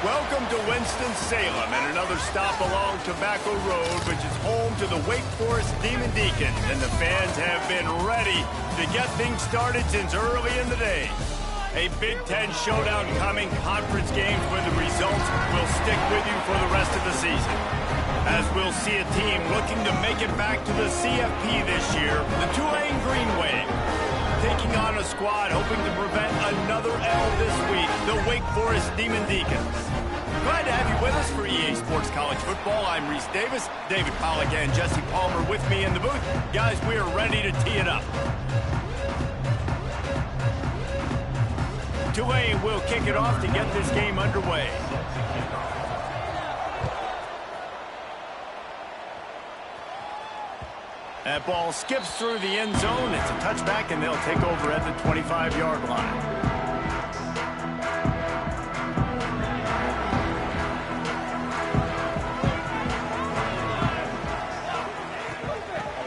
Welcome to Winston-Salem and another stop along Tobacco Road, which is home to the Wake Forest Demon Deacons, and the fans have been ready to get things started since early in the day. A Big Ten showdown coming, conference games where the results will stick with you for the rest of the season. As we'll see a team looking to make it back to the CFP this year, the Tulane Green Wave, taking on a squad hoping to prevent another L this week, the Wake Forest Demon Deacons. Glad to have you with us for EA Sports College Football. I'm Reese Davis, David Pollack and Jesse Palmer with me in the booth. Guys, we are ready to tee it up. Tulane will kick it off to get this game underway. That ball skips through the end zone. It's a touchback, and they'll take over at the 25-yard line.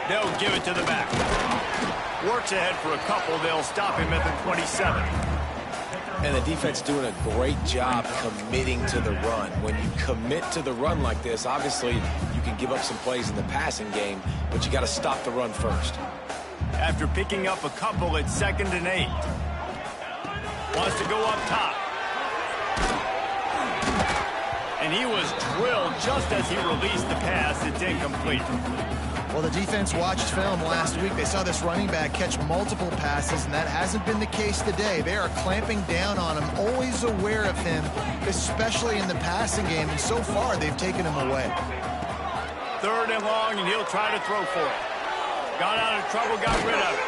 They'll give it to the back. Works ahead for a couple. They'll stop him at the 27. And the defense doing a great job committing to the run. When you commit to the run like this, obviously you can give up some plays in the passing game, but you got to stop the run first. After picking up a couple, it's 2nd and 8. Wants to go up top. And he was drilled just as he released the pass. It's incomplete. Well, the defense watched film last week. They saw this running back catch multiple passes, and that hasn't been the case today. They are clamping down on him, always aware of him, especially in the passing game, and so far they've taken him away. 3rd and long, and he'll try to throw for it. Got out of trouble, got rid of it.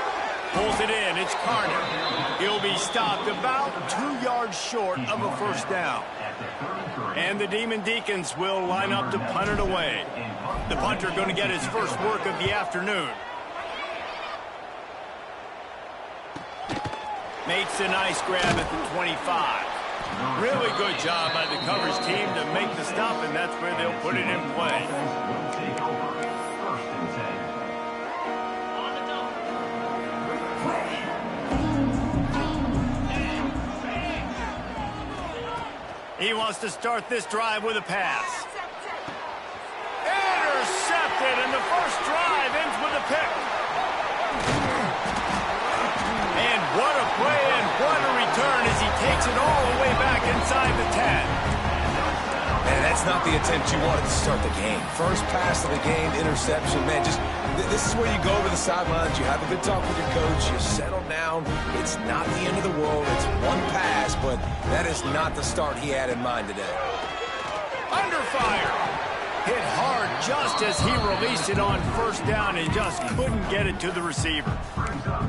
Pulls it in, it's Carter. He'll be stopped about 2 yards short of a first down. And the Demon Deacons will line up to punt it away. The punter going to get his first work of the afternoon. Makes a nice grab at the 25. Really good job by the coverage team to make the stop, and that's where they'll put it in play. He wants to start this drive with a pass. Intercepted, and the first drive ends with a pick. And what a play and what a return as he takes it all the way back inside the 10. Man, that's not the attempt you wanted to start the game. First pass of the game, interception. Man, this is where you go over the sidelines. You have a good talk with your coach. You settle down. It's not the end of the world. It's one pass, but that is not the start he had in mind today. Under fire. Hit hard just as he released it on first down and just couldn't get it to the receiver.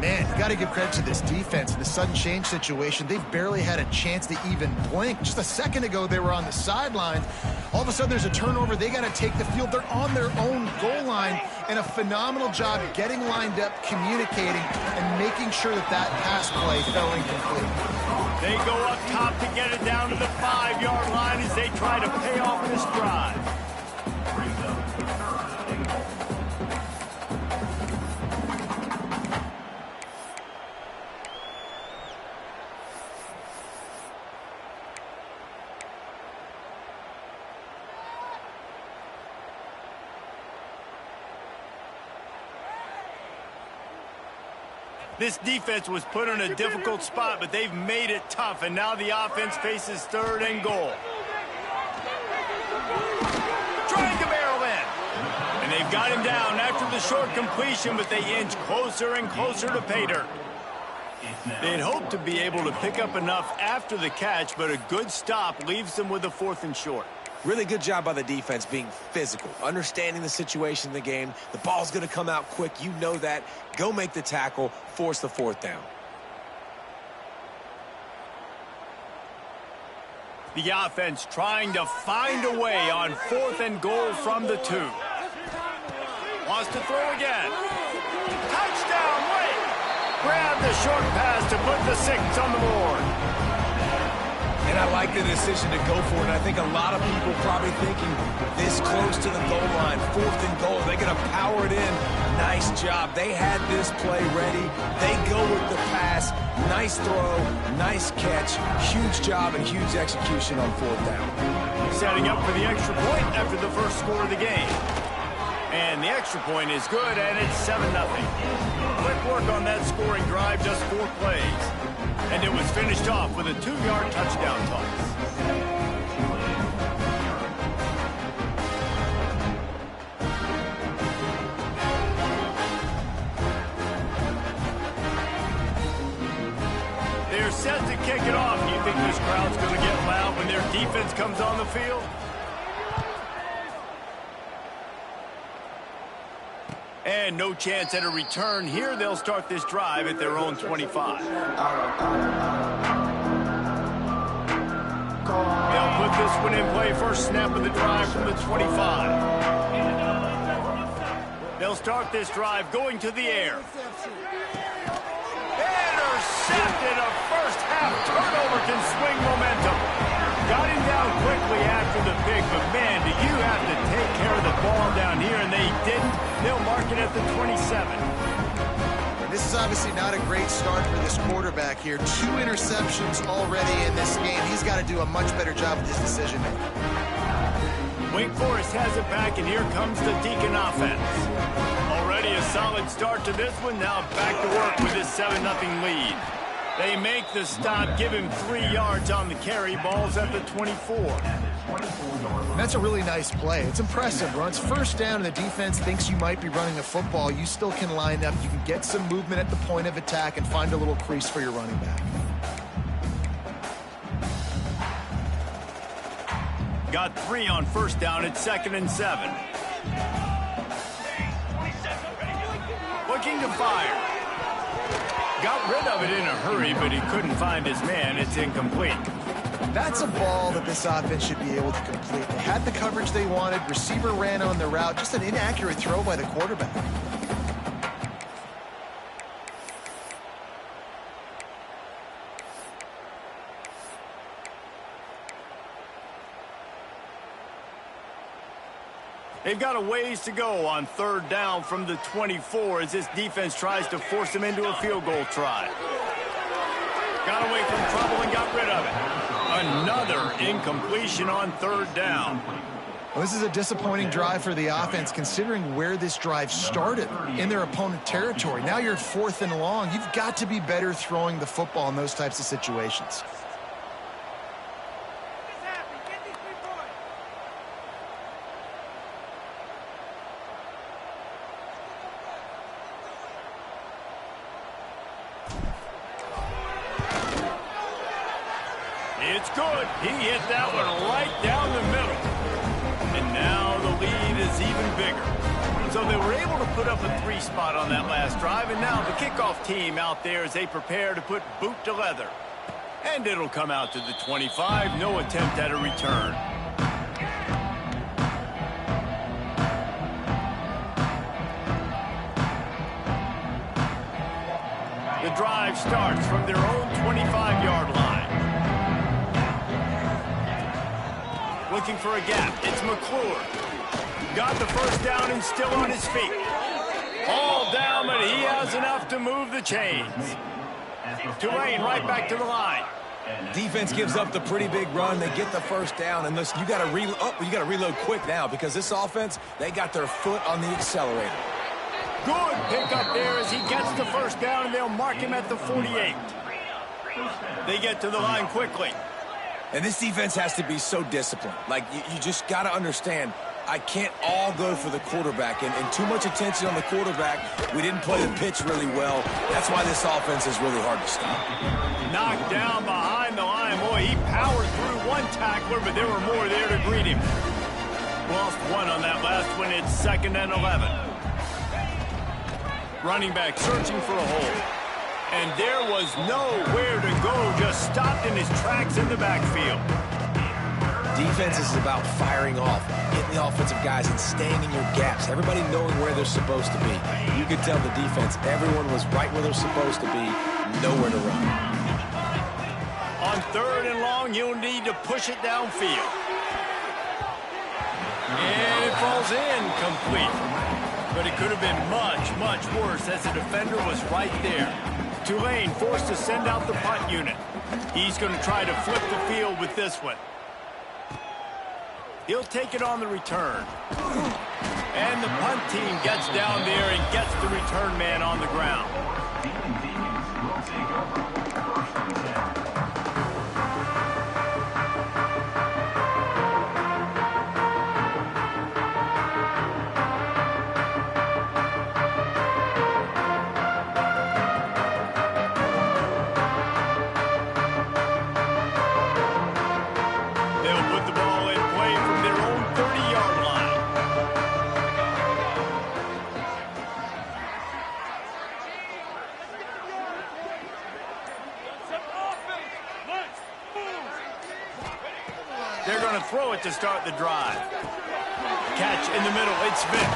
Man, you got to give credit to this defense in the sudden change situation. They've barely had a chance to even blink. Just a second ago, they were on the sidelines. All of a sudden, there's a turnover. They got to take the field. They're on their own goal line, and a phenomenal job getting lined up, communicating, and making sure that that pass play fell incomplete. They go up top to get it down to the 5-yard line as they try to pay off this drive. This defense was put in a difficult spot, but they've made it tough, and now the offense faces 3rd and goal. Trying to barrel in. And they've got him down after the short completion, but they inch closer and closer to pay dirt. They'd hoped to be able to pick up enough after the catch, but a good stop leaves them with a 4th and short. Really good job by the defense being physical, understanding the situation in the game. The ball's going to come out quick. You know that. Go make the tackle, force the 4th down. The offense trying to find a way on 4th and goal from the 2. Wants to throw again. Touchdown, Wake! Grab the short pass to put the 6 on the board. And I like the decision to go for it. And I think a lot of people probably thinking this close to the goal line, 4th and goal, they're going to power it in. Nice job. They had this play ready. They go with the pass. Nice Nice throw, nice catch, huge job and huge execution on fourth down. Setting up for the extra point after the first score of the game. And the extra point is good, and it's 7-0. Quick work on that scoring drive, just 4 plays. And it was finished off with a 2-yard touchdown toss. They're set to kick it off. Do you think this crowd's going to get loud when their defense comes on the field? And no chance at a return here. They'll start this drive at their own 25. They'll put this one in play. First snap of the drive from the 25. They'll start this drive going to the air. Intercepted. A first half turnover can swing momentum. Got him down quickly after the pick, but man, do you have to take care of the ball down here, and they didn't. They'll mark it at the 27. This is obviously not a great start for this quarterback here. 2 interceptions already in this game. He's got to do a much better job with his decision-making. Wake Forest has it back, and here comes the Deacon offense. Already a solid start to this one. Now back to work with this 7-0 lead. They make the stop, give him 3 yards on the carry. Ball's at the 24. That's a really nice play. It's impressive. Runs first down, and the defense thinks you might be running a football. You still can line up. You can get some movement at the point of attack and find a little crease for your running back. Got 3 on first down at 2nd and 7. Looking to fire. Got rid of it in a hurry, but he couldn't find his man. It's incomplete. That's a ball that this offense should be able to complete. They had the coverage they wanted. Receiver ran on the route. Just an inaccurate throw by the quarterback. They've got a ways to go on 3rd down from the 24 as this defense tries to force them into a field goal try. Got away from trouble and got rid of it. Another incompletion on 3rd down. Well, this is a disappointing drive for the offense considering where this drive started in their opponent territory. Now you're 4th and long. You've got to be better throwing the football in those types of situations. It's good. He hit that one right down the middle. And now the lead is even bigger. So they were able to put up a 3 spot on that last drive, and now the kickoff team out there as they prepare to put boot to leather. And it'll come out to the 25. No attempt at a return. The drive starts from their own 25-yard line. Looking for a gap. It's McClure. Got the first down and still on his feet. All down, but he has enough to move the chains. Tulane right back to the line. Defense gives up the pretty big run. They get the first down, and listen, you got to reload quick now because this offense, they got their foot on the accelerator. Good pickup there as he gets the first down, and they'll mark him at the 48. They get to the line quickly. And this defense has to be so disciplined. Like, you just got to understand, I can't all go for the quarterback. And too much attention on the quarterback. We didn't play the pitch really well. That's why this offense is really hard to stop. Knocked down behind the line. Boy, he powered through one tackler, but there were more there to greet him. Lost 1 on that last one. It's 2nd and 11. Running back searching for a hole. And there was nowhere to go, just stopped in his tracks in the backfield. Defense is about firing off, getting the offensive guys and staying in your gaps. Everybody knowing where they're supposed to be. You could tell the defense, everyone was right where they're supposed to be, nowhere to run. On 3rd and long, you'll need to push it downfield. And it falls in complete. But it could have been much, much worse as the defender was right there. Tulane forced to send out the punt unit. He's going to try to flip the field with this one. He'll take it on the return. And the punt team gets down there and gets the return man on the ground. They're going to throw it to start the drive. Catch in the middle. It's Vick.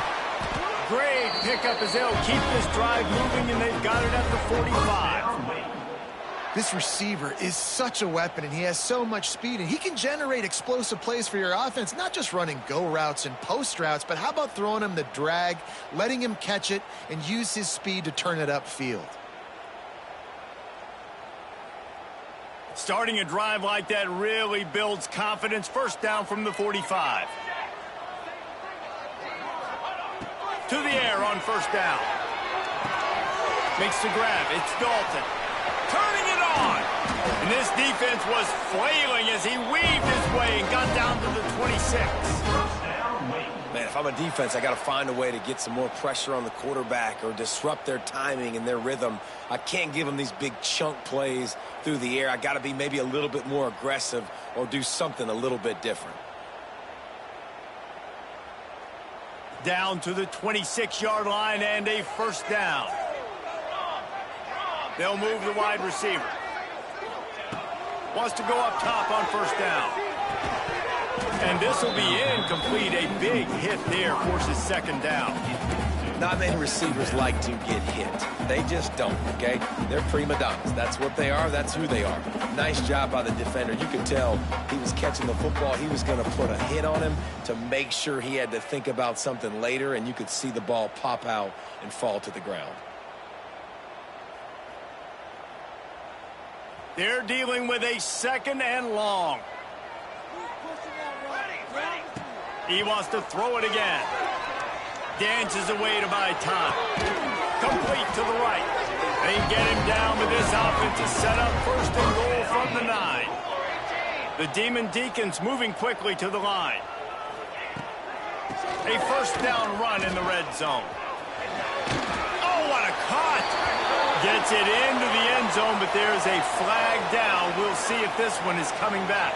Great pickup as they'll keep this drive moving, and they've got it at the 45. This receiver is such a weapon, and he has so much speed, and he can generate explosive plays for your offense, not just running go routes and post routes, but how about throwing him the drag, letting him catch it, and use his speed to turn it upfield. Starting a drive like that really builds confidence. First down from the 45. To the air on first down. Makes the grab. It's Dalton. Turning it on. And this defense was flailing as he weaved his way and got down to the 26. Man, if I'm a defense, I got to find a way to get some more pressure on the quarterback or disrupt their timing and their rhythm. I can't give them these big chunk plays through the air. I got to be maybe a little bit more aggressive or do something a little bit different. Down to the 26-yard line and a first down. They'll move the wide receiver. Wants to go up top on first down. And this will be incomplete. A big hit there forces second down. Not many receivers like to get hit. They just don't, okay? They're prima donnas. That's what they are. That's who they are. Nice job by the defender. You could tell he was catching the football. He was going to put a hit on him to make sure he had to think about something later, and you could see the ball pop out and fall to the ground. They're dealing with a second and long. He wants to throw it again. Dances away to buy time. Complete to the right. They get him down with this offense to set up first and goal from the 9. The Demon Deacons moving quickly to the line. A first down run in the red zone. Oh, what a cut! Gets it into the end zone, but there's a flag down. We'll see if this one is coming back.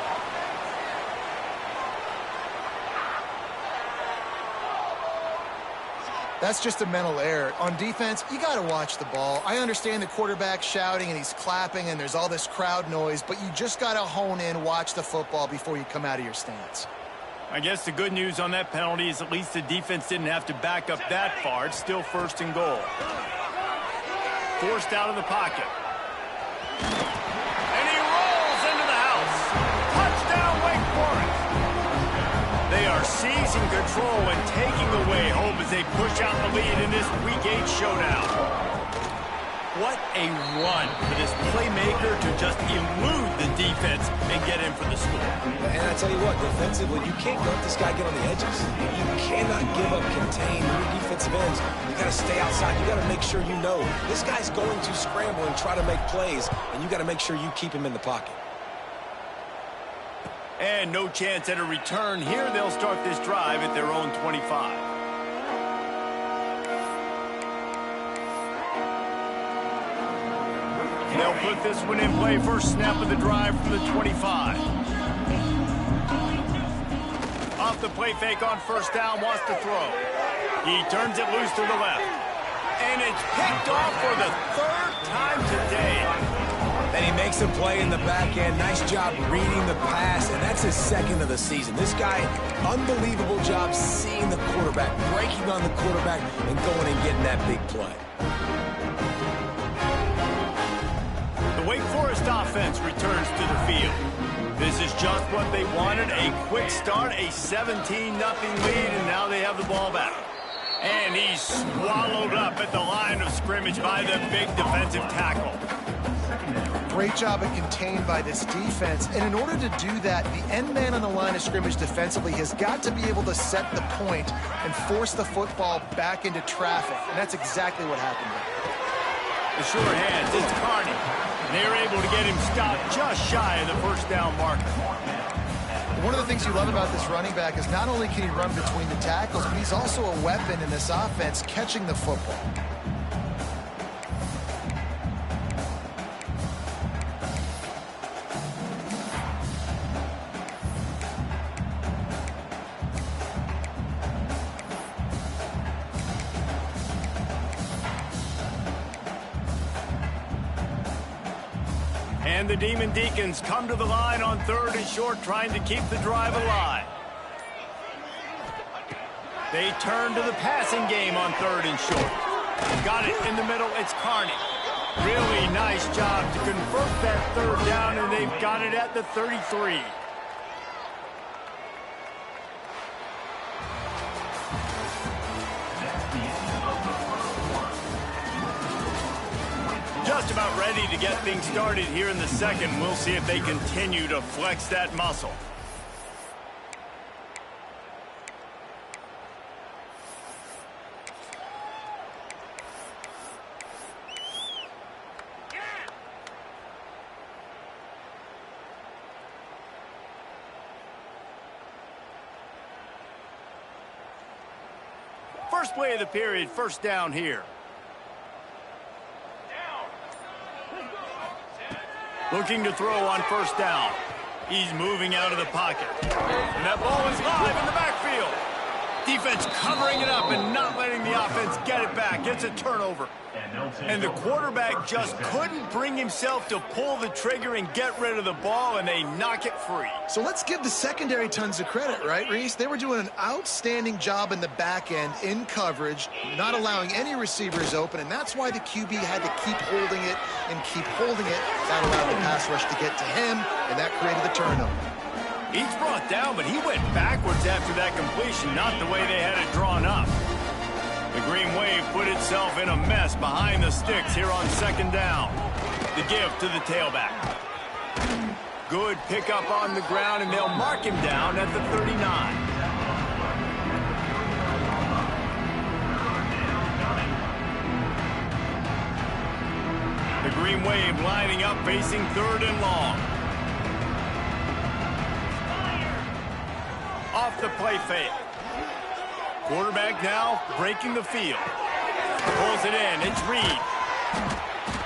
That's just a mental error. On defense, you got to watch the ball. I understand the quarterback shouting and he's clapping and there's all this crowd noise, but you just got to hone in, watch the football before you come out of your stance. I guess the good news on that penalty is at least the defense didn't have to back up that far. It's still first and goal. Forced out of the pocket. And he rolls into the house. Touchdown, Wake Forest. They are seizing control and taking away hope as they push out the lead in this Week 8 showdown. What a run for this playmaker to just elude the defense and get in for the score. And I tell you what, defensively, you can't let this guy get on the edges. You cannot give up contain your defensive ends. You got to stay outside. You got to make sure you know this guy's going to scramble and try to make plays, and you got to make sure you keep him in the pocket. And no chance at a return here. They'll start this drive at their own 25. They'll put this one in play. First snap of the drive from the 25. Off the play fake on first down, wants to throw. He turns it loose to the left. And it's picked off for the third time today. And he makes a play in the back end. Nice job reading the pass, and that's his second of the season. This guy, unbelievable job seeing the quarterback, breaking on the quarterback, and going and getting that big play. The Wake Forest offense returns to the field. This is just what they wanted, a quick start, a 17-0 lead, and now they have the ball back. And he's swallowed up at the line of scrimmage by the big defensive tackle. Great job at contained by this defense. And in order to do that, the end man on the line of scrimmage defensively has got to be able to set the point and force the football back into traffic. And that's exactly what happened there. The sure hands, it's Carney. They're able to get him stopped just shy of the first down marker. One of the things you love about this running back is not only can he run between the tackles, but he's also a weapon in this offense catching the football. And the Demon Deacons come to the line on 3rd and short, trying to keep the drive alive. They turn to the passing game on 3rd and short. Got it in the middle, it's Carney. Really nice job to convert that 3rd down, and they've got it at the 33. Just about ready to get things started here in the second. We'll see if they continue to flex that muscle. First play of the period, first down here. Looking to throw on first down. He's moving out of the pocket. And that ball is live in the backfield. Defense covering it up and not letting the offense get it back. It's a turnover. And the quarterback just couldn't bring himself to pull the trigger and get rid of the ball, and they knock it free. So let's give the secondary tons of credit, right, Reese? They were doing an outstanding job in the back end, in coverage, not allowing any receivers open, and that's why the QB had to keep holding it and keep holding it. That allowed the pass rush to get to him, and that created the turnover. He's brought down, but he went backwards after that completion, not the way they had it drawn up. The Green Wave put itself in a mess behind the sticks here on 2nd down. The give to the tailback. Good pickup on the ground, and they'll mark him down at the 39. The Green Wave lining up, facing 3rd and long. Off the play fake. Quarterback now breaking the field. Pulls it in. It's Reed.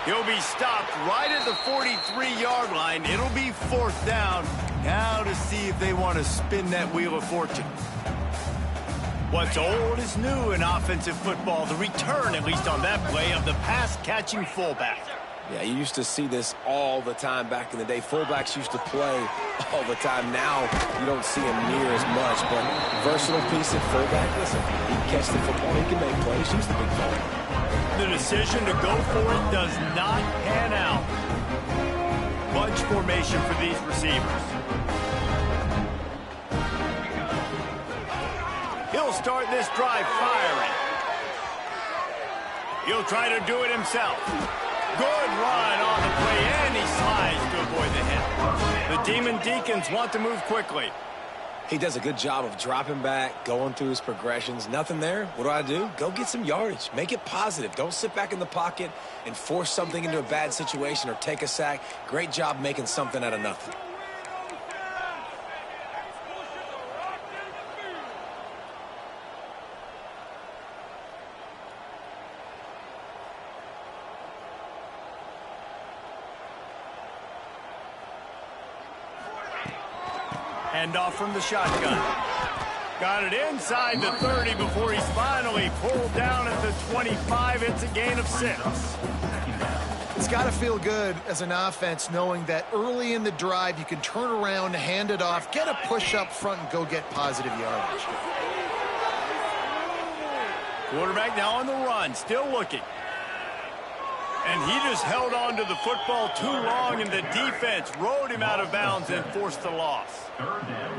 He'll be stopped right at the 43-yard line. It'll be 4th down. Now to see if they want to spin that wheel of fortune. What's old is new in offensive football. The return, at least on that play, of the pass-catching fullback. Yeah, you used to see this all the time back in the day. Fullbacks used to play all the time. Now you don't see him near as much, but versatile piece at fullback. Listen, he can catch the football, he can make plays. He's the big ball. The decision to go for it does not pan out. Bunch formation for these receivers. He'll start this drive firing. He'll try to do it himself. Good run on the play, and he slides to avoid the hit. The Demon Deacons want to move quickly. He does a good job of dropping back, going through his progressions. Nothing there. What do? Go get some yardage. Make it positive. Don't sit back in the pocket and force something into a bad situation or take a sack. Great job making something out of nothing. Hand off from the shotgun. Got it inside the 30 before he's finally pulled down at the 25. It's a gain of 6. It's got to feel good as an offense knowing that early in the drive you can turn around, hand it off, get a push up front, and go get positive yardage. Quarterback now on the run, still looking. And he just held on to the football too long, and the defense rode him out of bounds and forced the loss.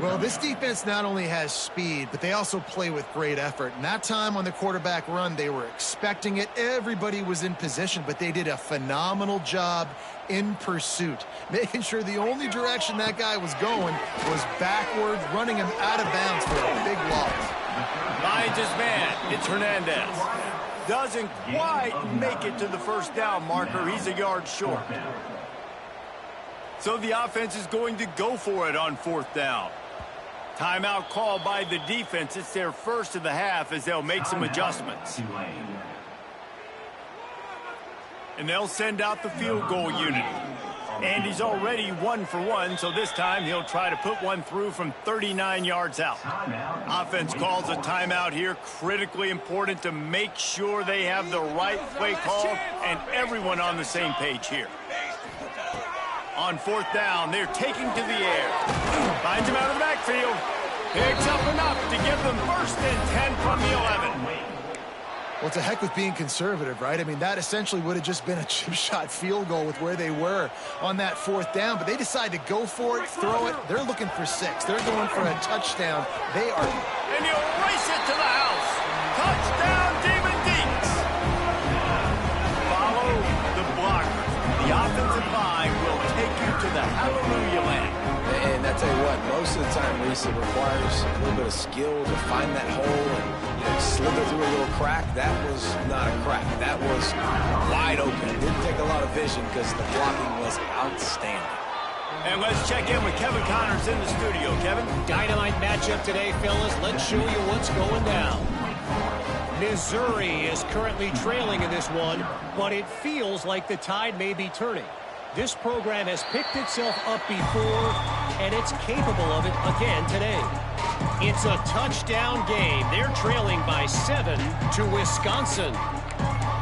Well, this defense not only has speed, but they also play with great effort. And that time on the quarterback run, they were expecting it. Everybody was in position, but they did a phenomenal job in pursuit, making sure the only direction that guy was going was backwards, running him out of bounds for a big loss. Finds his man. It's Hernandez. Doesn't quite make it to the first down marker. He's a yard short. So the offense is going to go for it on fourth down. Timeout called by the defense. It's their first of the half as they'll make some adjustments. And they'll send out the field goal unit. And he's already 1 for 1, so this time he'll try to put one through from 39 yards out. Offense calls a timeout here. Critically important to make sure they have the right play call and everyone on the same page here. On fourth down, they're taking to the air. Finds him out of the backfield. Picks up enough to give them first and 10 from the 11. Well, it's a heck with being conservative, right? I mean, that essentially would have just been a chip shot field goal with where they were on that fourth down. But they decide to go for it, throw it. They're looking for 6. They're going for a touchdown. They are. And he'll race it to the house. Touchdown, Demon Deeks. Follow the blockers. The offensive line will take you to the hallelujah land. And I tell you what, most of the time, Reese, it requires a little bit of skill to find that hole and slither through a little crack. That was not a crack. That was wide open. It didn't take a lot of vision because the blocking was outstanding. And let's check in with Kevin Connors in the studio. Kevin? Dynamite matchup today, fellas. Let's show you what's going down. Missouri is currently trailing in this one, but it feels like the tide may be turning. This program has picked itself up before, and it's capable of it again today. It's a touchdown game. They're trailing by 7 to Wisconsin.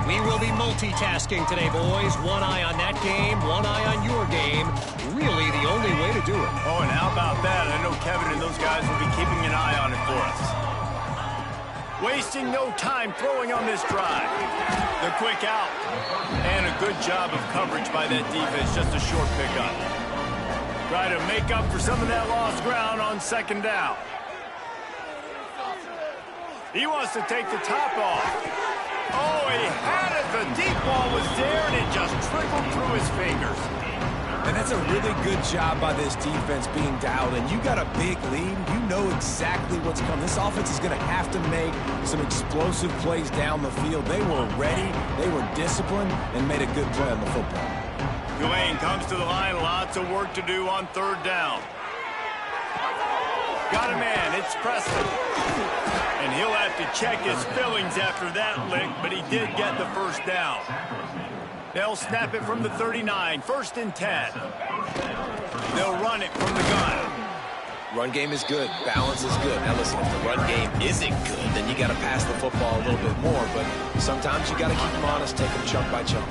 We will be multitasking today, boys. One eye on that game, one eye on your game. Really the only way to do it. Oh, and how about that? I know Kevin and those guys will be keeping an eye on it for us. Wasting no time throwing on this drive. The quick out. And a good job of coverage by that defense. Just a short pickup. Try to make up for some of that lost ground on second down. He wants to take the top off. Oh, he had it. The deep ball was there, and it just trickled through his fingers. And that's a really good job by this defense being dialed in. You got a big lead. You know exactly what's coming. This offense is going to have to make some explosive plays down the field. They were ready. They were disciplined and made a good play on the football. Tulane comes to the line. Lots of work to do on third down. Got a man. It's Preston. And he'll have to check his fillings after that lick, but he did get the first down. They'll snap it from the 39, first and 10. They'll run it from the gun. Run game is good. Balance is good. Now listen, if the run game isn't good, then you got to pass the football a little bit more. But sometimes you got to keep them honest, take them chunk by chunk.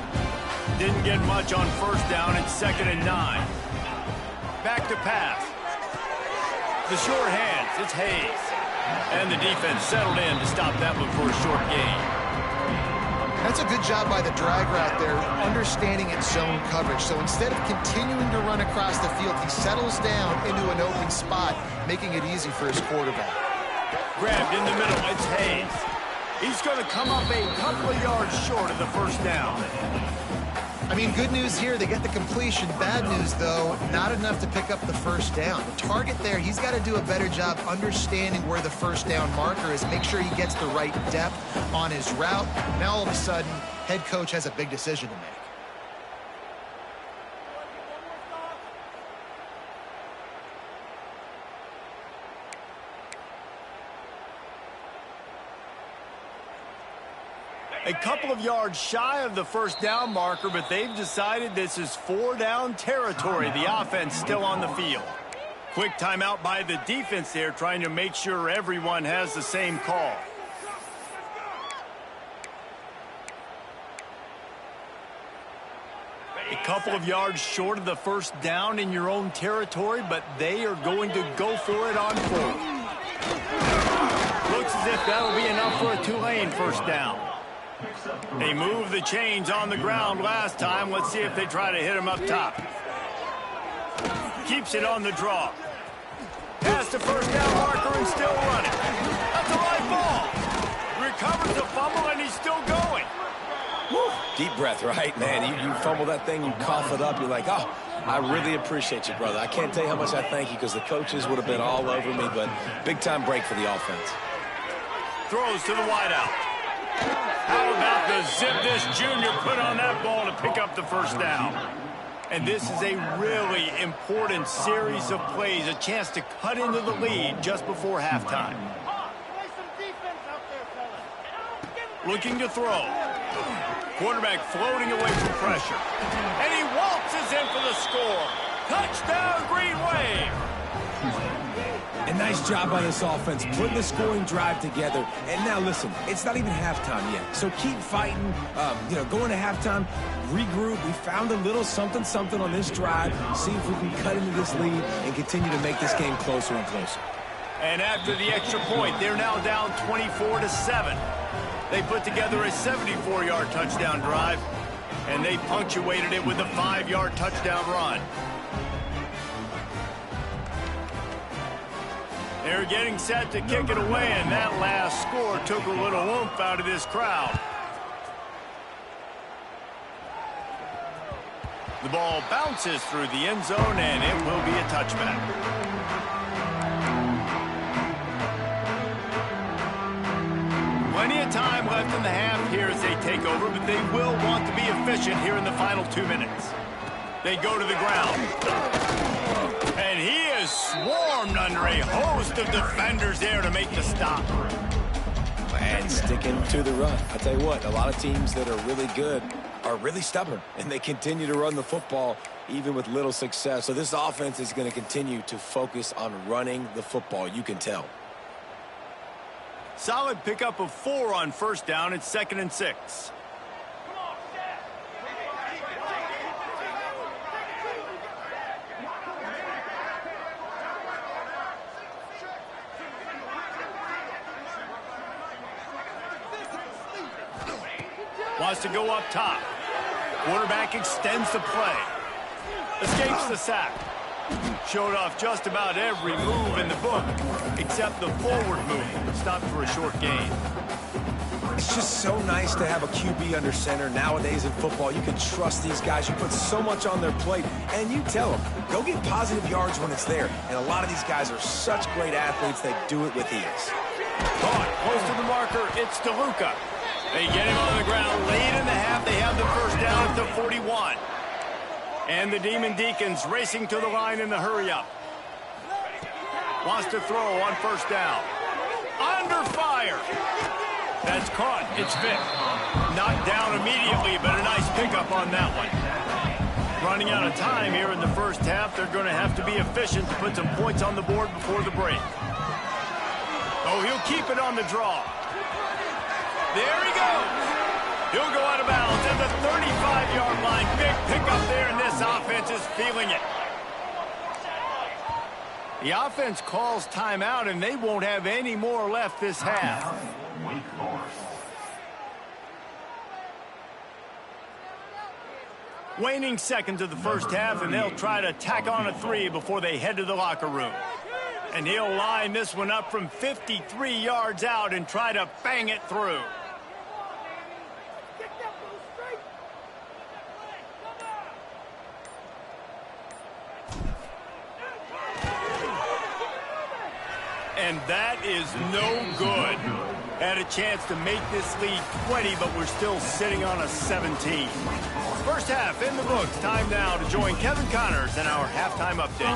Didn't get much on first down. It's 2nd and 9. Back to pass. The short hands. It's Hayes. And the defense settled in to stop that one for a short gain. That's a good job by the drag route there, understanding its zone coverage. So instead of continuing to run across the field, he settles down into an open spot, making it easy for his quarterback. Grabbed in the middle, it's Hayes. He's going to come up a couple of yards short of the first down. I mean, good news here, they get the completion. Bad news, though, not enough to pick up the first down. The target there, he's got to do a better job understanding where the first down marker is, make sure he gets the right depth on his route. Now, all of a sudden, head coach has a big decision to make. A couple of yards shy of the first down marker, but they've decided this is 4-down territory. The offense still on the field. Quick timeout by the defense there, trying to make sure everyone has the same call. A couple of yards short of the first down in your own territory, but they are going to go for it on 4th. Looks as if that'll be enough for a Tulane first down. They moved the chains on the ground last time. Let's see if they try to hit him up top. Keeps it on the draw. Past the first down marker and still running. That's a right ball. Recovers the fumble and he's still going. Woo. Deep breath, right, man? You fumble that thing, you cough it up, you're like, oh, I really appreciate you, brother. I can't tell you how much I thank you because the coaches would have been all over me, but big-time break for the offense. Throws to the wideout. How about the zip this junior put on that ball to pick up the first down? And this is a really important series of plays, a chance to cut into the lead just before halftime. Looking to throw. Quarterback floating away from pressure. And he waltzes in for the score. Touchdown, Green Wave. A nice job by this offense, putting the scoring drive together. And now, listen, it's not even halftime yet. So keep fighting, going to halftime, regroup. We found a little something on this drive. See if we can cut into this lead and continue to make this game closer and closer. And after the extra point, they're now down 24-7. They put together a 74-yard touchdown drive, and they punctuated it with a 5-yard touchdown run. They're getting set to kick it away, and that last score took a little oomph out of this crowd. The ball bounces through the end zone, and it will be a touchback. Plenty of time left in the half here as they take over, but they will want to be efficient here in the final 2 minutes. They go to the ground. And he is swarmed under a host of defenders there to make the stop. And sticking to the run. I'll tell you what, a lot of teams that are really good are really stubborn, and they continue to run the football even with little success. So this offense is going to continue to focus on running the football. You can tell. Solid pickup of 4 on first down. It's 2nd and 6. Wants to go up top. Quarterback extends the play. Escapes the sack. Showed off just about every move in the book, except the forward move. Stopped for a short gain. It's just so nice to have a QB under center. Nowadays in football, you can trust these guys. You put so much on their plate, and you tell them, go get positive yards when it's there. And a lot of these guys are such great athletes, they do it with ease. Caught close to the marker. It's DeLuca. They get him on the ground. Late in the half, they have the first down at the 41. And the Demon Deacons racing to the line in the hurry-up. Wants to throw on first down. Under fire. That's caught. It's Vic. Knocked down immediately, but a nice pickup on that one. Running out of time here in the first half. They're going to have to be efficient to put some points on the board before the break. Oh, he'll keep it on the draw. There he goes. He'll go out of bounds at the 35-yard line. Big pickup there, and this offense is feeling it. The offense calls timeout, and they won't have any more left this half. Waning seconds of the first half, and they'll try to tack on a 3 before they head to the locker room. And he'll line this one up from 53 yards out and try to bang it through. And that is no good. Had a chance to make this lead 20, but we're still sitting on a 17. First half in the books. Time now to join Kevin Connors in our halftime update.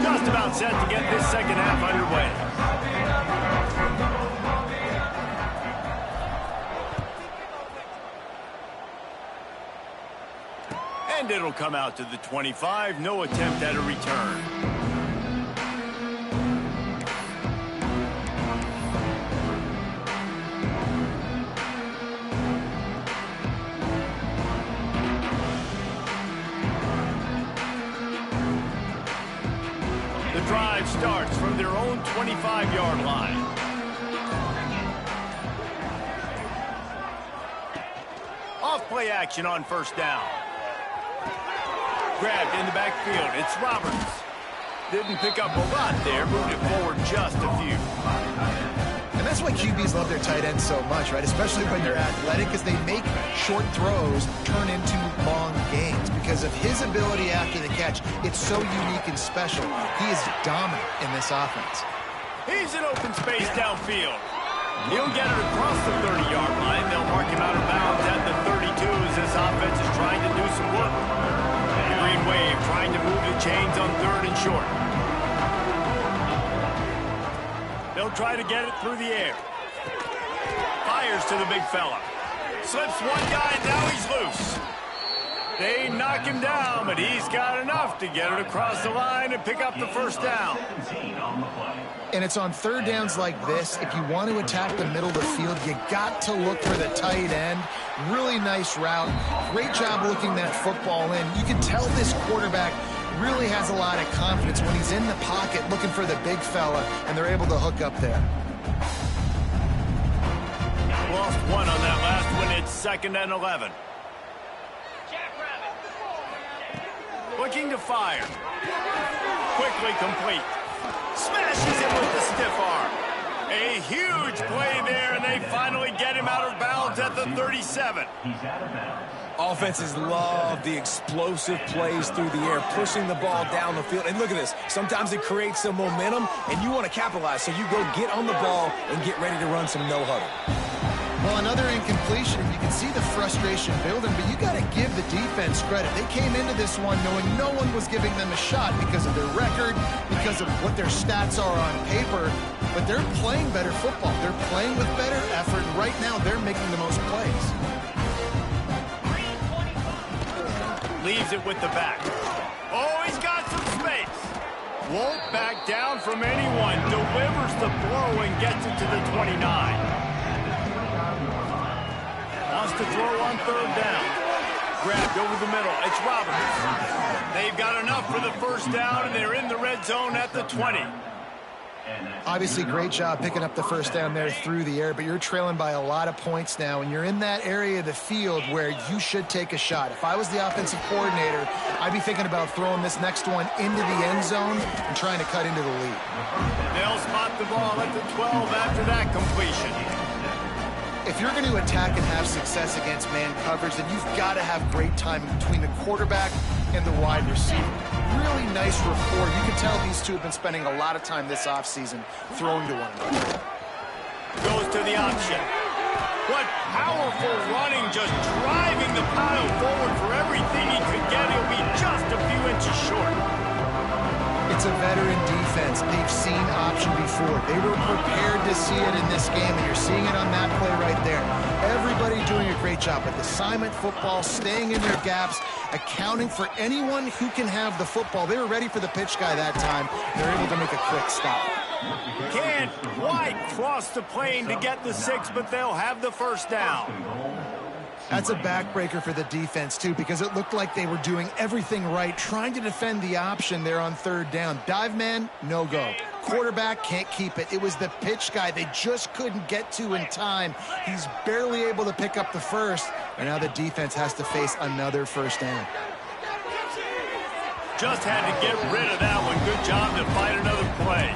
Just about set to get this second half underway. And it'll come out to the 25. No attempt at a return. The drive starts from their own 25-yard line. Off play action on first down. Grabbed in the backfield. It's Roberts. Didn't pick up a lot there. Moved it forward just a few. And that's why QBs love their tight ends so much, right? Especially when they're athletic, because they make short throws turn into long gains. Because of his ability after the catch, it's so unique and special. He is dominant in this offense. He's in open space downfield. He'll get it across the 30-yard line. They'll mark him out of bounds at the 32 as this offense is trying to do some work. The Green Wave trying to move the chains on 3rd and short. They'll try to get it through the air. Fires to the big fella. Slips one guy, and now he's loose. They knock him down, but he's got enough to get it across the line and pick up the first down. And it's on 3rd downs like this. If you want to attack the middle of the field, you got to look for the tight end. Really nice route. Great job looking that football in. You can tell this quarterback really has a lot of confidence when he's in the pocket looking for the big fella, and they're able to hook up there. Lost one on that last one. It's 2nd and 11. Looking to fire. Quickly complete. Smashes him with the stiff arm. A huge play there, and they finally get him out of bounds at the 37. Offenses love the explosive plays through the air, pushing the ball down the field. And look at this. Sometimes it creates some momentum, and you want to capitalize. So you go get on the ball and get ready to run some no-huddle. Well, another incompletion. You can see the frustration building, but you got to give the defense credit. They came into this one knowing no one was giving them a shot because of their record, because of what their stats are on paper, but they're playing better football. They're playing with better effort, and right now they're making the most plays. Leaves it with the back. Oh, he's got some space. Won't back down from anyone. Delivers the blow and gets it to the 29. Wants to throw on 3rd down. Grabbed over the middle. It's Roberts. They've got enough for the first down, and they're in the red zone at the 20. Obviously, great job picking up the first down there through the air, but you're trailing by a lot of points now, and you're in that area of the field where you should take a shot. If I was the offensive coordinator, I'd be thinking about throwing this next one into the end zone and trying to cut into the lead. They'll spot the ball at the 12 after that completion. If you're going to attack and have success against man coverage, then you've got to have great timing between the quarterback and the wide receiver. Really nice rapport. You can tell these two have been spending a lot of time this offseason throwing to one another. Goes to the option. What powerful running, just driving the pile forward for everything he could get. He'll be just a few inches short. It's a veteran defense. They've seen option before. They were prepared to see it in this game, and you're seeing it on that play right there. Everybody doing a great job with assignment football, staying in their gaps, accounting for anyone who can have the football. They were ready for the pitch guy that time. They're able to make a quick stop. Can't quite cross the plane to get the 6, but they'll have the first down. That's a backbreaker for the defense, too, because it looked like they were doing everything right, trying to defend the option there on 3rd down. Dive man, no go. Quarterback can't keep it. It was the pitch guy they just couldn't get to in time. He's barely able to pick up the first, and now the defense has to face another first down. Just had to get rid of that one. Good job to fight another play.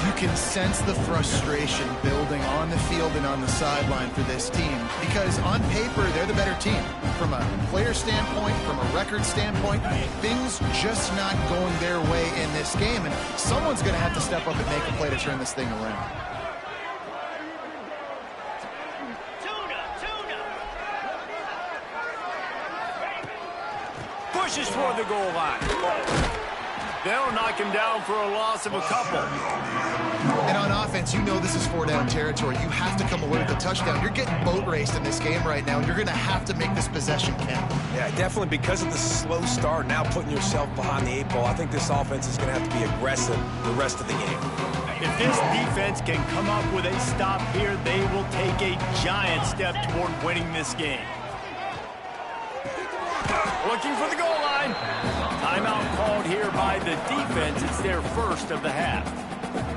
You can sense the frustration building on the field and on the sideline for this team because on paper, they're the better team. From a player standpoint, from a record standpoint, things just not going their way in this game, and someone's going to have to step up and make a play to turn this thing around. Pushes toward the goal line. They'll knock him down for a loss of a couple. And on offense, you know this is 4-down territory. You have to come away with a touchdown. You're getting boat raced in this game right now, and you're going to have to make this possession count. Yeah, definitely because of the slow start, now putting yourself behind the 8 ball, I think this offense is going to have to be aggressive the rest of the game. If this defense can come up with a stop here, they will take a giant step toward winning this game. Looking for the goal line. Timeout called here by the defense. It's their first of the half.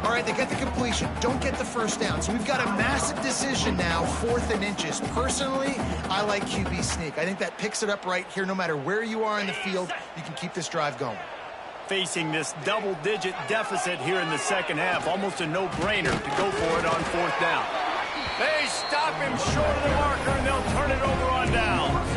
All right, they get the completion. Don't get the first down. So we've got a massive decision now, 4th and inches. Personally, I like QB sneak. I think that picks it up right here. No matter where you are in the field, you can keep this drive going. Facing this double-digit deficit here in the second half, almost a no-brainer to go for it on 4th down. They stop him short of the marker, and they'll turn it over on downs.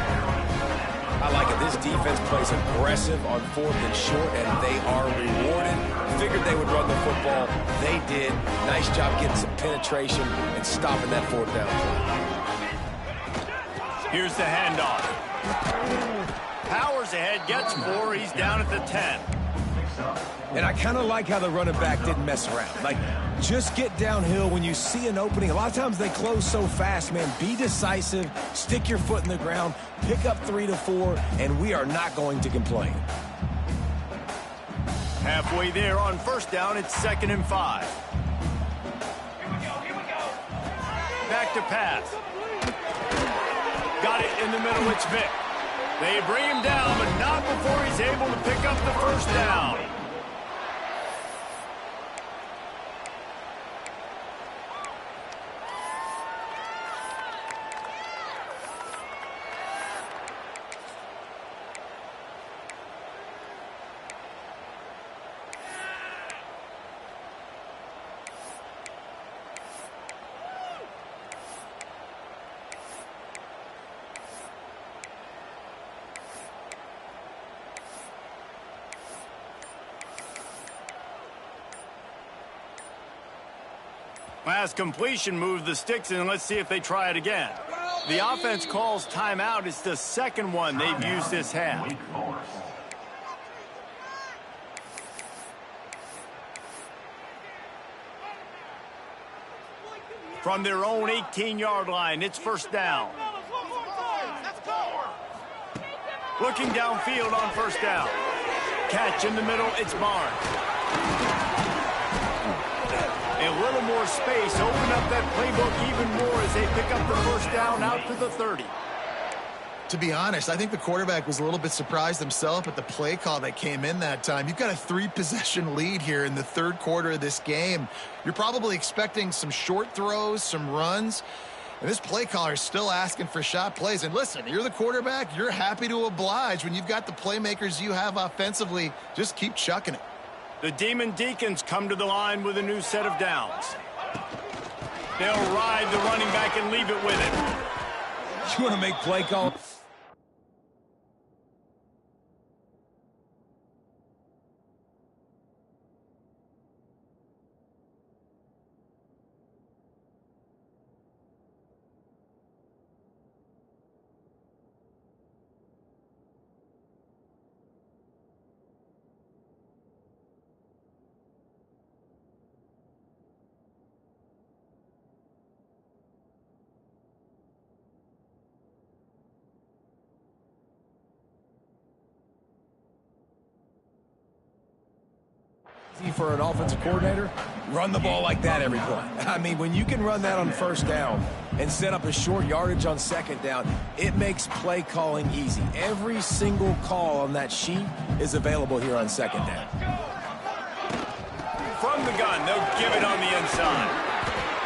I like it. This defense plays aggressive on 4th and short, and they are rewarded. Figured they would run the football. They did. Nice job getting some penetration and stopping that 4th down play. Here's the handoff. Powers ahead, gets 4. He's down at the 10. And I kind of like how the running back didn't mess around. Like, just get downhill when you see an opening. A lot of times they close so fast, man. Be decisive, stick your foot in the ground, pick up 3 to 4, and we are not going to complain. Halfway there on 1st down, it's 2nd and 5. Back to pass. Got it in the middle, it's Vic. They bring him down, but not before he's able to pick up the 1st down. Pass completion moves the sticks, and let's see if they try it again. The offense calls timeout. It's the 2nd one they've used this half. From their own 18-yard line, it's 1st down. Looking downfield on 1st down. Catch in the middle, it's Barnes. A little more space, open up that playbook even more as they pick up the 1st down out to the 30. To be honest, I think the quarterback was a little bit surprised himself at the play call that came in that time. You've got a 3-possession lead here in the 3rd quarter of this game. You're probably expecting some short throws, some runs. And this play caller is still asking for shot plays. And listen, you're the quarterback. You're happy to oblige. When you've got the playmakers you have offensively, just keep chucking it. The Demon Deacons come to the line with a new set of downs. They'll ride the running back and leave it with him. You want to make play call? For an offensive coordinator, run the ball like that every play. I mean, when you can run that on 1st down and set up a short yardage on 2nd down, it makes play calling easy. Every single call on that sheet is available here on 2nd down. From the gun, they'll give it on the inside.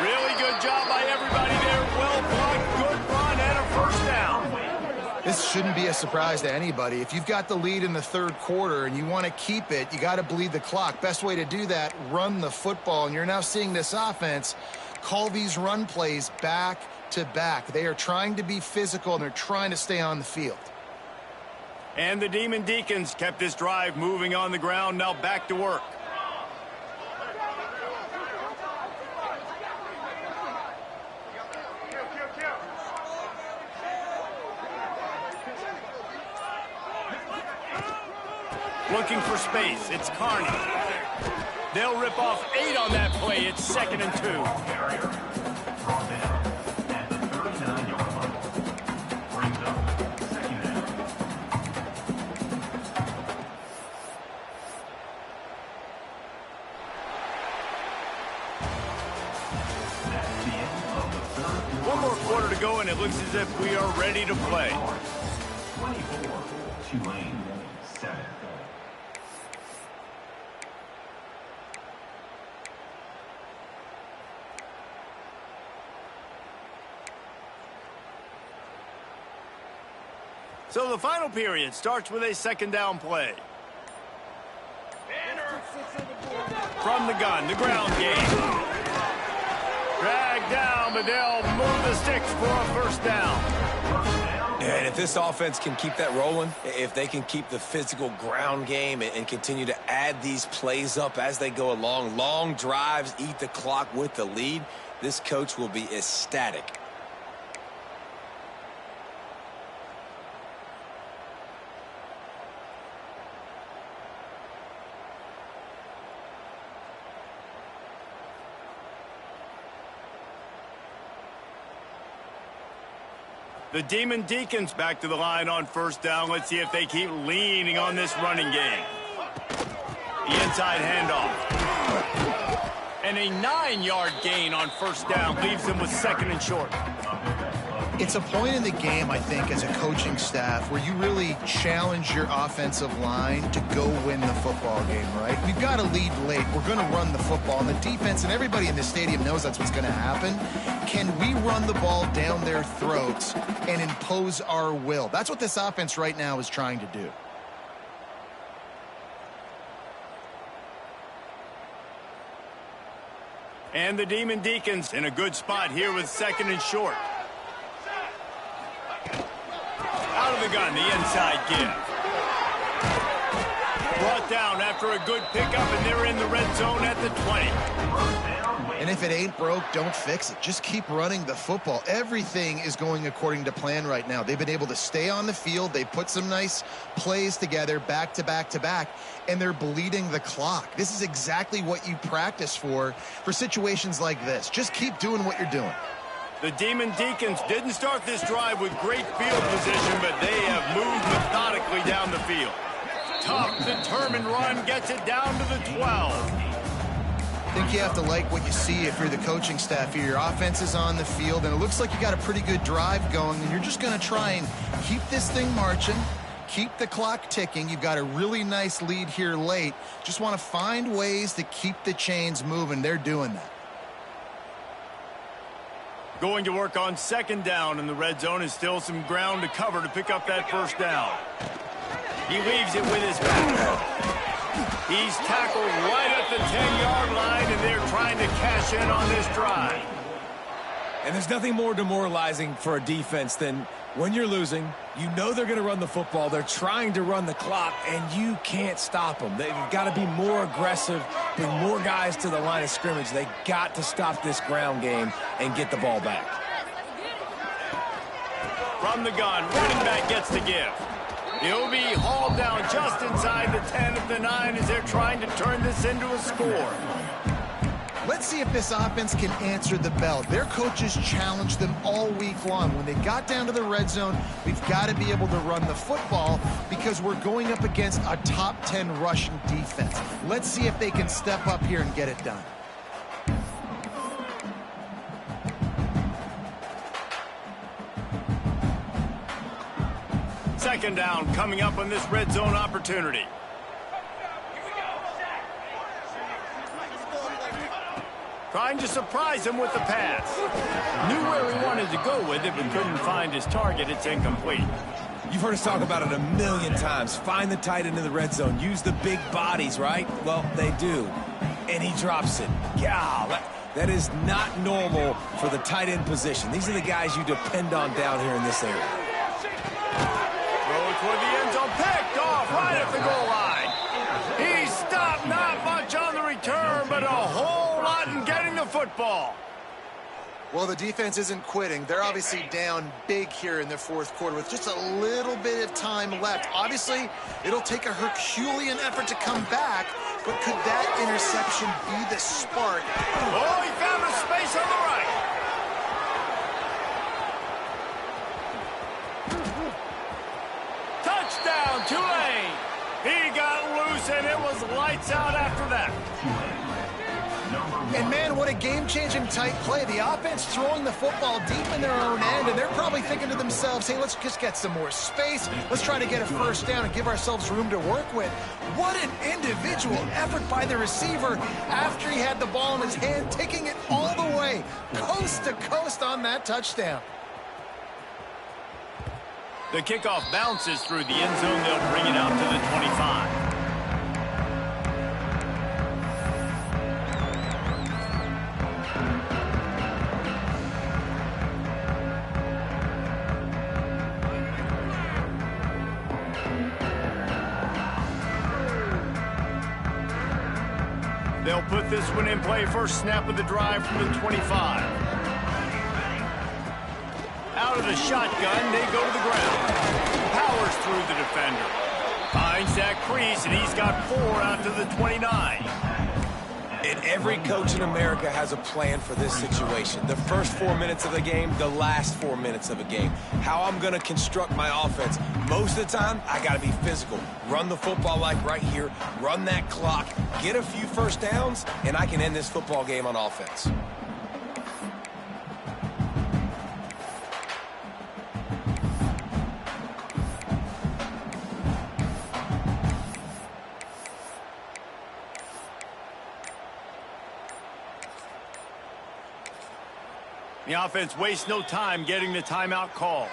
Really good job by everybody there. Well blocked, good run, and a 1st down. This shouldn't be a surprise to anybody. If you've got the lead in the 3rd quarter and you want to keep it, you got to bleed the clock. Best way to do that, run the football. And you're now seeing this offense call these run plays back to back. They are trying to be physical, and they're trying to stay on the field. And the Demon Deacons kept this drive moving on the ground. Now back to work. Looking for space. It's Carney. They'll rip off 8 on that play. It's 2nd and 2. One more quarter to go, and it looks as if we are ready to play. 24, Tulane, 7. So the final period starts with a second down play. From the gun, the ground game. Dragged down, but they'll move the sticks for a first down. And if this offense can keep that rolling, if they can keep the physical ground game and continue to add these plays up as they go along, long drives, eat the clock with the lead, this coach will be ecstatic. The Demon Deacons back to the line on first down. Let's see if they keep leaning on this running game. The inside handoff. And a 9-yard gain on first down leaves them with second and short. It's a point in the game, I think, as a coaching staff where you really challenge your offensive line to go win the football game, right? We've got to lead late. We're going to run the football. And the defense and everybody in the stadium knows that's what's going to happen. Can we run the ball down their throats and impose our will? That's what this offense right now is trying to do. And the Demon Deacons in a good spot here with second and short. Out of the gun, the inside give. Brought down after a good pickup, and they're in the red zone at the 20. And if it ain't broke, don't fix it. Just keep running the football. Everything is going according to plan right now. They've been able to stay on the field. They put some nice plays together back to back to back, and they're bleeding the clock. This is exactly what you practice for situations like this. Just keep doing what you're doing. The Demon Deacons didn't start this drive with great field position, but they have moved methodically down the field. Tough, determined run gets it down to the 12. I think you have to like what you see if you're the coaching staff here. Your offense is on the field, and it looks like you got a pretty good drive going, and you're just going to try and keep this thing marching, keep the clock ticking. You've got a really nice lead here late. Just want to find ways to keep the chains moving. They're doing that. Going to work on second down in the red zone, is still some ground to cover to pick up that first down. He leaves it with his back. He's tackled right at the 10-yard line, and they're trying to cash in on this drive. And there's nothing more demoralizing for a defense than when you're losing, you know they're going to run the football, they're trying to run the clock, and you can't stop them. They've got to be more aggressive, bring more guys to the line of scrimmage. They got to stop this ground game and get the ball back. From the gun, running back gets the give. He'll be hauled down just inside the 10 of the 9 as they're trying to turn this into a score. Let's see if this offense can answer the bell. Their coaches challenged them all week long. When they got down to the red zone, we've got to be able to run the football because we're going up against a top 10 rushing defense. Let's see if they can step up here and get it done. Second down coming up on this red zone opportunity. Trying to surprise him with the pass. Knew where he wanted to go with it, but couldn't find his target. It's incomplete. You've heard us talk about it a million times. Find the tight end in the red zone. Use the big bodies, right? Well, they do. And he drops it. God, that is not normal for the tight end position. These are the guys you depend on down here in this area. Throw toward the end zone. Picked off right at the goal line. He stopped, not much on the return, but a whole lot in getting the football. Well, the defense isn't quitting. They're obviously down big here in the fourth quarter with just a little bit of time left. Obviously, it'll take a Herculean effort to come back, but could that interception be the spark? Oh, he found a space on the right. Touchdown, Tulane. He got loose, and it was lights out after that. And, man, what a game-changing tight play. The offense throwing the football deep in their own end, and they're probably thinking to themselves, hey, let's just get some more space. Let's try to get a first down and give ourselves room to work with. What an individual effort by the receiver after he had the ball in his hand, taking it all the way, coast to coast on that touchdown. The kickoff bounces through the end zone. They'll bring it out to the 25. They'll put this one in play. First snap of the drive from the 25. Out of the shotgun, they go to the ground. Powers through the defender. Finds that crease, and he's got 4 out to the 29. And every coach in America has a plan for this situation. The first 4 minutes of the game, the last 4 minutes of a game. How I'm going to construct my offense. Most of the time, I got to be physical. Run the football like right here. Run that clock. Get a few first downs, and I can end this football game on offense. The offense wastes no time getting the timeout call.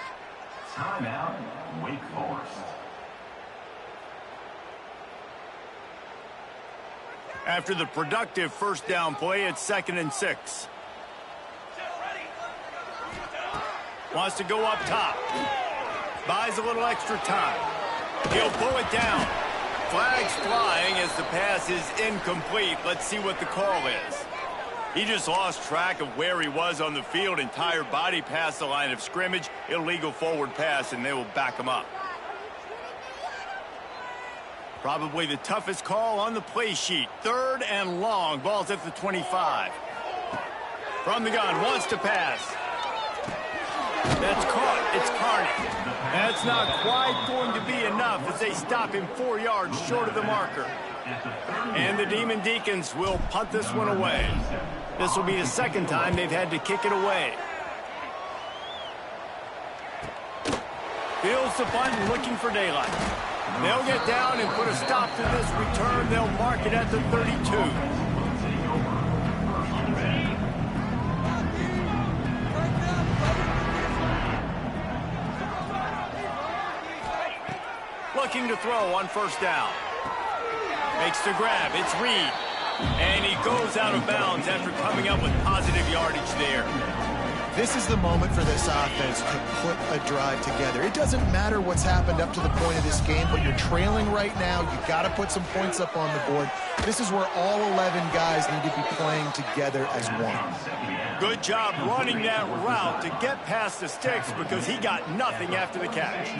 Timeout, Wake Forest. After the productive first down play, it's 2nd and 6. Wants to go up top. Buys a little extra time. He'll pull it down. Flags flying as the pass is incomplete. Let's see what the call is. He just lost track of where he was on the field. Entire body past the line of scrimmage. Illegal forward pass, and they will back him up. Probably the toughest call on the play sheet. 3rd and long. Ball's at the 25. From the gun. Wants to pass. That's caught. It's Carney. That's not quite going to be enough as they stop him 4 yards short of the marker. And the Demon Deacons will punt this one away. This will be the 2nd time they've had to kick it away. Feels the punt and looking for daylight. They'll get down and put a stop to this return. They'll mark it at the 32. Looking to throw on first down. Makes the grab. It's Reed. And he goes out of bounds after coming up with positive yardage there. This is the moment for this offense to put a drive together. It doesn't matter what's happened up to the point of this game, but you're trailing right now. You got to put some points up on the board. This is where all 11 guys need to be playing together as one. Good job running that route to get past the sticks because he got nothing after the catch.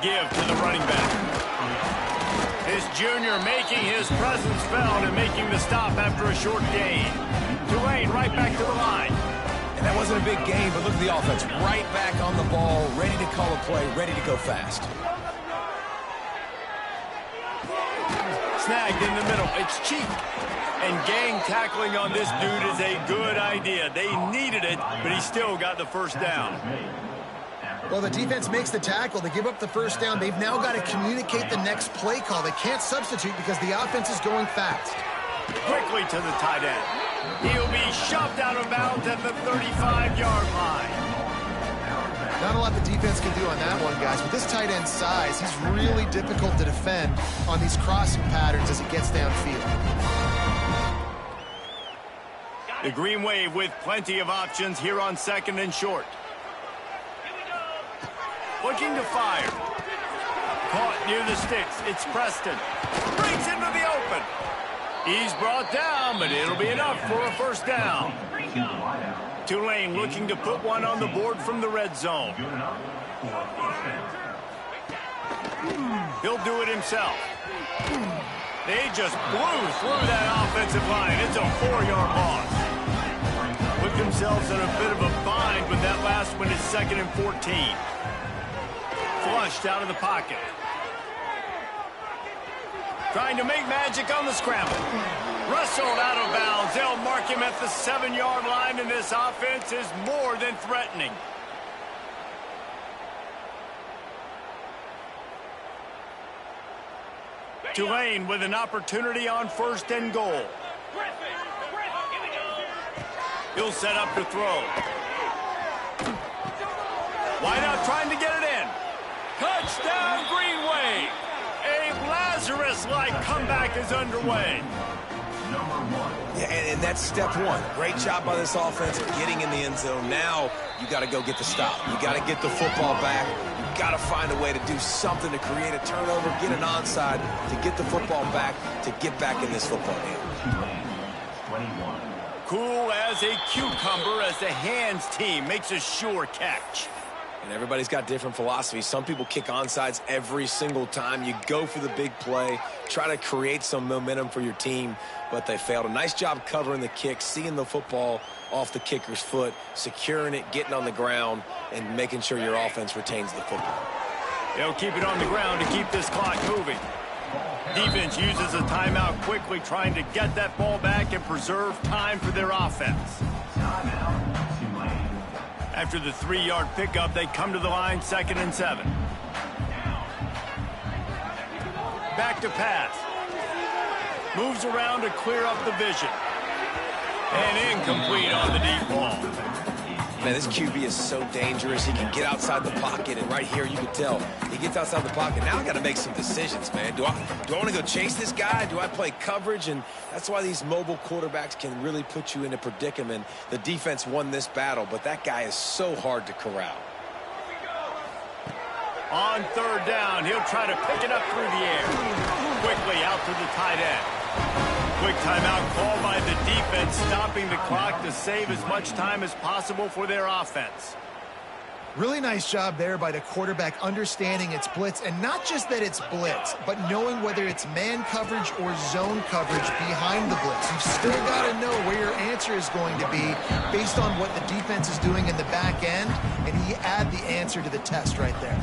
Give to the running back. This junior making his presence felt and making the stop after a short gain. Tulane right back to the line. And that wasn't a big game, but look at the offense. Right back on the ball, ready to call a play, ready to go fast. Snagged in the middle. It's cheap. And gang tackling on this dude is a good idea. They needed it, but he still got the first down. Well, the defense makes the tackle. They give up the first down. They've now got to communicate the next play call. They can't substitute because the offense is going fast. Quickly to the tight end. He'll be shoved out of bounds at the 35-yard line. Not a lot the defense can do on that one, guys. With this tight end size, he's really difficult to defend on these crossing patterns as he gets downfield. The Green Wave with plenty of options here on 2nd and short. Looking to fire. Caught near the sticks. It's Preston. Breaks into the open. He's brought down, but it'll be enough for a first down. Tulane looking to put one on the board from the red zone. He'll do it himself. They just blew through that offensive line. It's a 4-yard loss. Put themselves in a bit of a bind with that last one. It's 2nd and 14. Flushed out of the pocket. Trying to make magic on the scramble. Wrestled out of bounds. They'll mark him at the 7-yard line, and this offense is more than threatening. Tulane with an opportunity on 1st and goal. He'll set up to throw. Wide out trying to get it in. like comeback is underway. Yeah, and that's step one. Great job by this offense of getting in the end zone. Now you got to go get the stop. You got to get the football back. You got to find a way to do something to create a turnover, get an onside, to get the football back, to get back in this football game. Cool as a cucumber as the hands team makes a sure catch. And everybody's got different philosophies. Some people kick onsides every single time. You go for the big play, try to create some momentum for your team, but they failed. A nice job covering the kick, seeing the football off the kicker's foot, securing it, getting on the ground, and making sure your offense retains the football. They'll keep it on the ground to keep this clock moving. Defense uses a timeout quickly, trying to get that ball back and preserve time for their offense. After the 3-yard pickup, they come to the line, 2nd and 7. Back to pass. Moves around to clear up the vision. And incomplete on the deep ball. Man, this QB is so dangerous. He can get outside the pocket, and right here you can tell he gets outside the pocket. Now I got to make some decisions, man. Do I want to go chase this guy? Do I play coverage? And that's why these mobile quarterbacks can really put you in a predicament. The defense won this battle, but that guy is so hard to corral. On 3rd down, he'll try to pick it up through the air. Quickly out to the tight end. Quick timeout called by the defense, stopping the clock to save as much time as possible for their offense. Really nice job there by the quarterback understanding it's blitz, and not just that it's blitz, but knowing whether it's man coverage or zone coverage behind the blitz. You've still got to know where your answer is going to be based on what the defense is doing in the back end, and he add the answer to the test right there.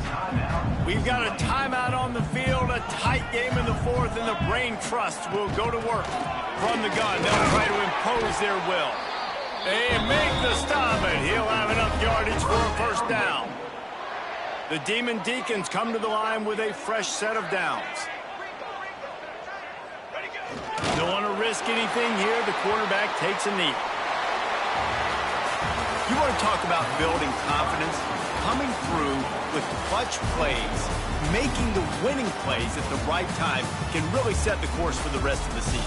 We've got a timeout on the field, a tight game in the 4th, and the brain trust will go to work. From the gun, they'll try to impose their will. They make the stop, and he'll have enough yardage for a 1st down. The Demon Deacons come to the line with a fresh set of downs. Don't want to risk anything here. The quarterback takes a knee. You want to talk about building confidence? Coming through with clutch plays, making the winning plays at the right time can really set the course for the rest of the season.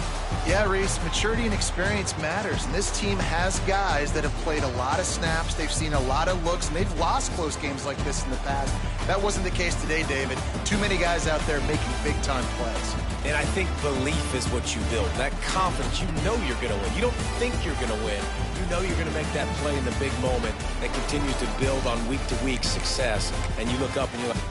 Yeah, Reese, maturity and experience matters, and this team has guys that have played a lot of snaps, they've seen a lot of looks, and they've lost close games like this in the past. That wasn't the case today, David. Too many guys out there making big-time plays. And I think belief is what you build. That confidence, you know you're going to win. You don't think you're going to win. You know you're going to make that play in the big moment that continues to build on week-to-week success. And you look up and you're like,